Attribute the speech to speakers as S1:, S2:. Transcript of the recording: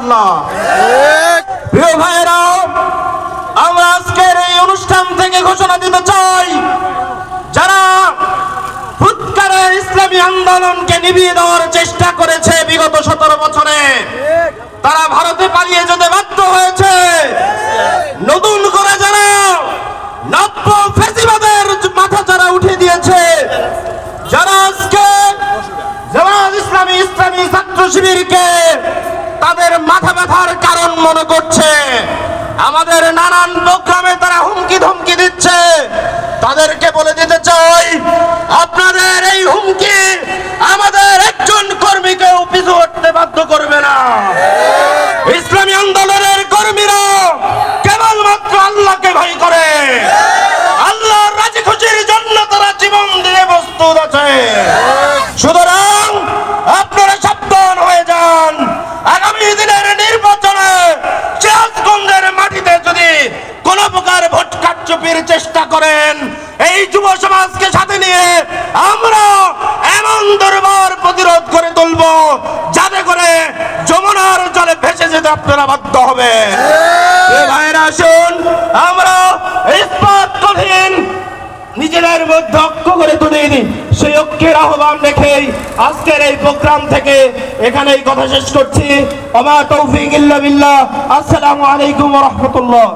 S1: ইনশাআল্লাহ। প্রিয় ভাইরা, আমরা আজকের এই অনুষ্ঠান থেকে ঘোষণা দিতে চাই, যারা ফুৎকারের ইসলামী আন্দোলনকে নিভিয়ে দেওয়ার চেষ্টা করেছে বিগত 17 বছরে, তারা ভারতে পালিয়ে যেতে বাধ্য হয়েছে। নতুন করে যারা নব্য ফ্যাসিবাদের মাথা চারা উঠে দিয়েছে, যারা আজকে জামাত ইসলামী ছাত্র শিবিরকে তাদের মাথা ব্যথার কারণ মনে করছে, আমাদের নানান প্রোগ্রামে তারা হুমকি ধমকি দিচ্ছে, তাদেরকে বলে দিতে চাই, আপনাদের এই হুমকি আমাদের একজন কর্মীকেও পিছু হটতে বাধ্য করবে না। ইসলামী আন্দোলনের কর্মীরা কেবলমাত্র আল্লাহকে ভয় করে, আল্লাহর রাজি খুশির জন্য তারা জীবন দিয়ে প্রস্তুত আছে। সুতরাং আপনারা সাবধান হয়ে যান। আগামী দিনের নির্বাচনে সিরাজগঞ্জের মাটিতে যদি কোন প্রকার ভোট কারচুপির চেষ্টা করেন, এই যুব সমাজকে সাথে নিয়ে আমরা এমন দরবার প্রতিরোধ করে তুলব যাতে করে যমুনার জলে ভেসে যেতে আপনারা বাধ্য হবে। ভাইরা আসুন, আমরা ইসপাত কঠিন নিজেদের মধ্যে ঐক্য করে তুলে দিই। সেই ঐক্যের আহ্বান রেখেই আজকের এই প্রোগ্রাম থেকে এখানেই কথা শেষ করছি। ওমা তৌফিক ইল্লা বিল্লাহ। আসসালামু আলাইকুম ওয়া রাহমাতুল্লাহ।